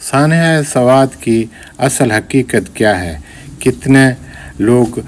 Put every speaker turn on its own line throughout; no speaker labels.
सानिया सवात की असल हकीकत क्या है, कितने लोग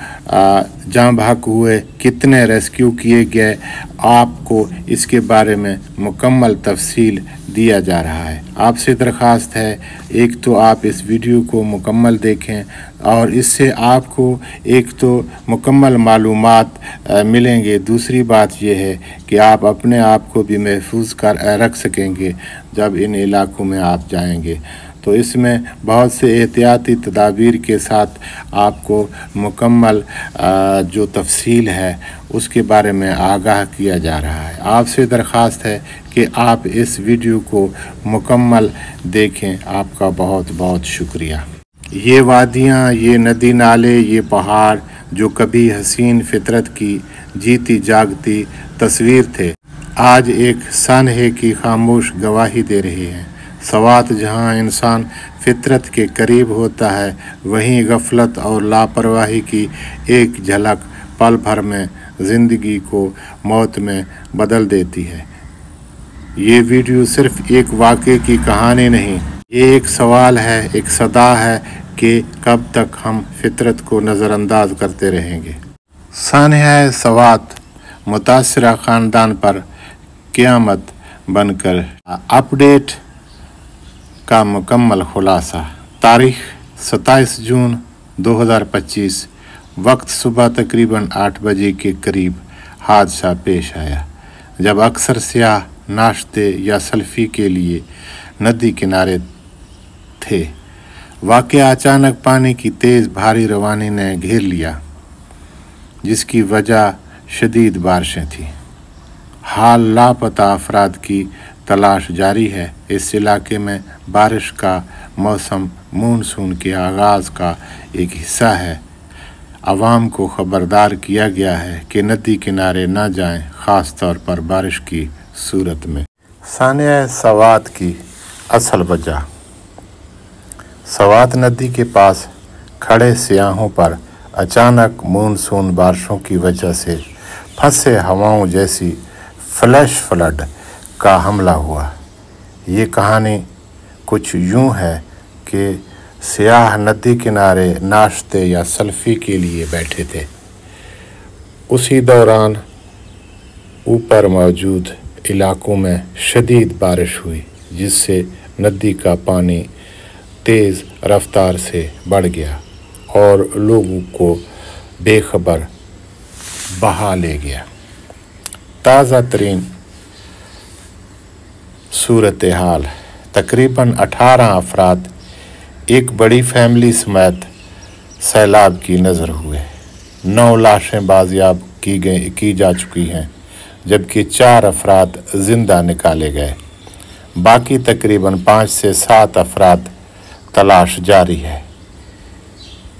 जाँ बहक हुए, कितने रेस्क्यू किए गए, आपको इसके बारे में मुकम्मल तफसील दिया जा रहा है। आपसे दरख्वास्त है, एक तो आप इस वीडियो को मुकम्मल देखें और इससे आपको एक तो मुकम्मल मालूमात मिलेंगे। दूसरी बात यह है कि आप अपने आप को भी महफूज कर रख सकेंगे जब इन इलाकों में आप जाएंगे। तो इसमें बहुत से एहतियाती तदाबीर के साथ आपको मुकम्मल जो तफसील है उसके बारे में आगाह किया जा रहा है। आपसे दरख्वास्त है कि आप इस वीडियो को मुकम्मल देखें। आपका बहुत बहुत शुक्रिया। ये वादियाँ, ये नदी नाले, ये पहाड़ जो कभी हसीन फितरत की जीती जागती तस्वीर थे, आज एक सानहे की खामोश गवाही दे रहे हैं। सवात जहाँ इंसान फितरत के करीब होता है, वहीं गफलत और लापरवाही की एक झलक पल भर में ज़िंदगी को मौत में बदल देती है। ये वीडियो सिर्फ एक वाक़े की कहानी नहीं, ये एक सवाल है, एक सदा है कि कब तक हम फितरत को नज़रअंदाज करते रहेंगे। सानिया सवात मुतासरा ख़ानदान पर क़यामत बनकर अपडेट का मुकम्मल खुलासा। तारीख़ 27 जून 2025, वक्त सुबह तकरीबन 8 बजे के करीब हादसा पेश आया, जब अक्सर सियाह नाश्ते या सेल्फी के लिए नदी किनारे थे। वाक़या अचानक पानी की तेज़ भारी रवानी ने घेर लिया, जिसकी वजह शदीद बारिशें थीं। हाल लापता अफराद की तलाश जारी है। इस इलाके में बारिश का मौसम मानसून के आगाज़ का एक हिस्सा है। आवाम को ख़बरदार किया गया है कि नदी किनारे न जाएं, ख़ास तौर पर बारिश की सूरत में। सानिया सवात की असल वजह। सवात नदी के पास खड़े सियाहों पर अचानक मानसून बारिशों की वजह से फंसे हवाओं जैसी फ्लैश फ्लड का हमला हुआ। ये कहानी कुछ यूं है कि सियाह नदी किनारे नाश्ते या सेल्फी के लिए बैठे थे। उसी दौरान ऊपर मौजूद इलाकों में शदीद बारिश हुई, जिससे नदी का पानी तेज़ रफ्तार से बढ़ गया और लोगों को बेखबर बहा ले गया। ताज़ा तरीन सूरत हाल, तकरीबन 18 अफराद एक बड़ी फैमिली समेत सैलाब की नज़र हुए। 9 लाशें बाजियाब की जा चुकी हैं, जबकि 4 अफराद ज़िंदा निकाले गए। बाकी तकरीबन 5 से 7 अफराद तलाश जारी है।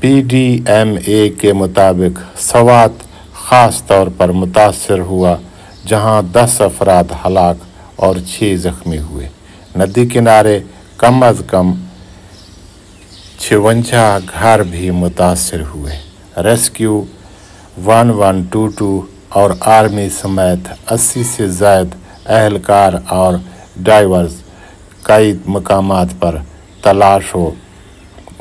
PDMA के मुताबिक सवात ख़ास तौर पर मुतासर हुआ, जहां 10 अफराद हलाक और 6 ज़ख्मी हुए। नदी किनारे कम अज़ कम 56 घर भी मुतासर हुए। रेस्क्यू 1122 और आर्मी समेत 80 से ज़ायद अहलकार और डाइवर्स कई मकामात पर तलाश व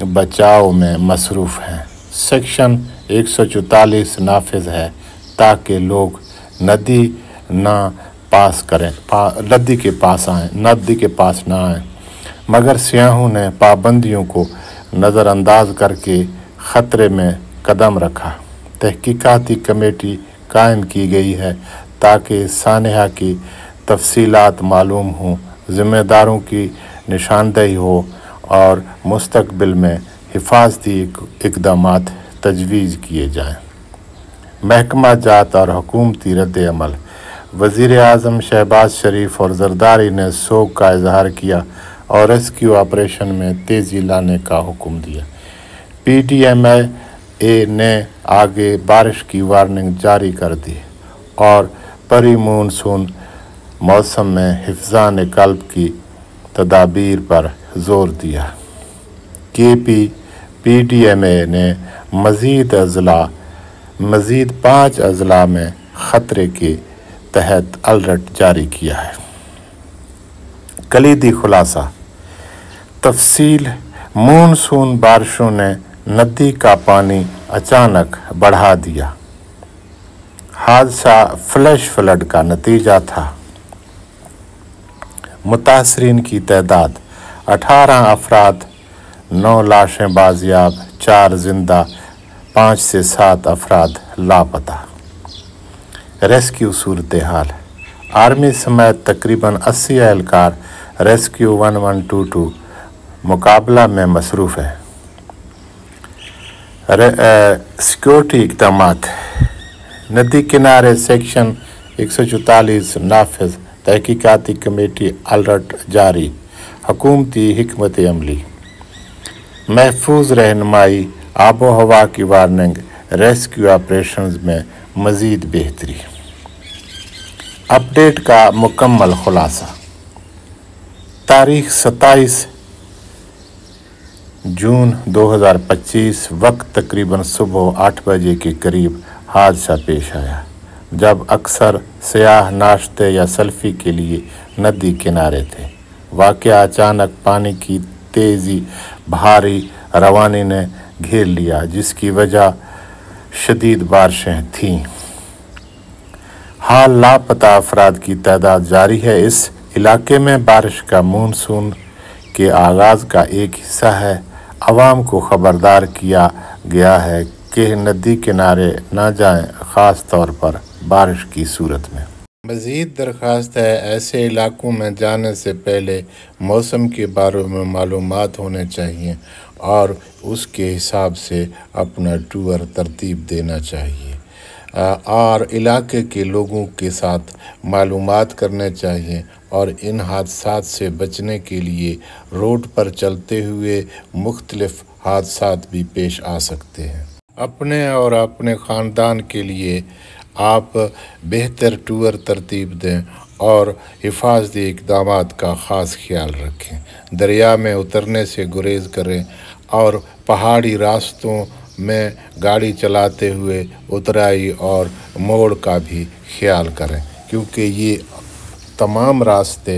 बचाव में मसरूफ़ हैं। सेक्शन 144 नाफिज है ताकि लोग नदी के पास ना आएं, मगर सियाहों ने पाबंदियों को नज़रअंदाज करके ख़तरे में कदम रखा। तहकीकाती कमेटी कायम की गई है ताकि सानिया की तफसीलात मालूम हों, ज़िम्मेदारों की निशानदेही हो और मुस्तक़बिल में हिफाजती इक़दामात तजवीज़ किए जाएँ। महकमा जात और हुकूमती रद्द-ए-अमल। वज़ीर आज़म शहबाज शरीफ और ज़रदारी ने सोग का इजहार किया और रेस्क्यू ऑपरेशन में तेज़ी लाने का हुक्म दिया। PDMA ने आगे बारिश की वार्निंग जारी कर दी और परी मानसून मौसम में हिफ़्ज़ान क़ल्ब की तदाबीर पर ज़ोर दिया। PDMA ने मज़ीद 5 अज़ला में ख़तरे के तहत अलर्ट जारी किया है। कलीदी खुलासा। तफसील मानसून बारिशों ने नदी का पानी अचानक बढ़ा दिया। हादसा फ्लैश फ्लड का नतीजा था। मुतासरीन की तादाद 18 अफराद, 9 लाशें बाजियाब, 4 जिंदा, 5 से 7 अफराद लापता। रेस्क्यू सूरत हाल। आर्मी समेत तकरीबन 80 एहलकार रेस्क्यू 1122 मुकाबला में मसरूफ़ है। सिक्योरिटी इक़दामात। नदी किनारे सेक्शन 144 नाफिज, तहकीकाती कमेटी अलर्ट जारी, हुकूमती हिकमत अमली, महफूज रहनुमाई, आबो हवा की वार्निंग, रेस्क्यू ऑपरेशंस में मज़ीद बेहतरी। अपडेट का मुकम्मल खुलासा। तारीख 27 जून 2025 वक्त तकरीबन सुबह 8 बजे के करीब हादसा पेश आया, जब अक्सर सयाह नाश्ते या सेल्फी के लिए नदी किनारे थे। वाक़या अचानक पानी की तेज़ी भारी रवानी ने घेर लिया, जिसकी वजह शदीद बारिशें थीं। हाल लापता अफराद की तादाद जारी है। इस इलाके में बारिश का मानसून के आगाज़ का एक हिस्सा है। अवाम को ख़बरदार किया गया है कि नदी किनारे न जाएं, ख़ास तौर पर बारिश की सूरत में। मज़ीद दरख्वास्त है, ऐसे इलाकों में जाने से पहले मौसम के बारे में मालूमात होने चाहिए और उसके हिसाब से अपना टूर तरतीब देना चाहिए और इलाके के लोगों के साथ मालूमात करने चाहिए। और इन हादसात से बचने के लिए रोड पर चलते हुए मुख्तलिफ हादसात भी पेश आ सकते हैं। अपने और अपने ख़ानदान के लिए आप बेहतर टूर तरतीब दें और हिफाजती इक़दामात का ख़ास ख्याल रखें। दरिया में उतरने से गुरेज करें और पहाड़ी रास्तों में गाड़ी चलाते हुए उतराई और मोड़ का भी ख्याल करें, क्योंकि ये तमाम रास्ते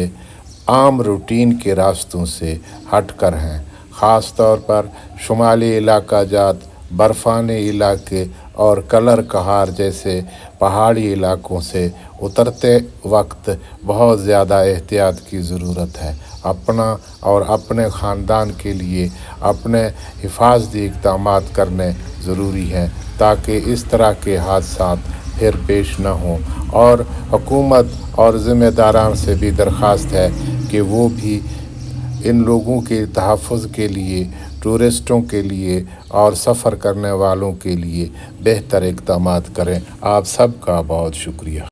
आम रूटीन के रास्तों से हटकर हैं। ख़ास तौर पर शुमाली इलाका जात, बर्फ़ानी इलाके और कलर कहार जैसे पहाड़ी इलाकों से उतरते वक्त बहुत ज़्यादा एहतियात की ज़रूरत है। अपना और अपने ख़ानदान के लिए अपने हिफाजती इक़दामात करने ज़रूरी हैं, ताकि इस तरह के हादसात फिर पेश न हों। और हुकूमत और ज़िम्मेदारान से भी दरख्वास्त है कि वो भी इन लोगों के तहफ़्फ़ुज़ के लिए, टूरिस्टों के लिए और सफ़र करने वालों के लिए बेहतर इक़दामात करें। आप सबका बहुत शुक्रिया।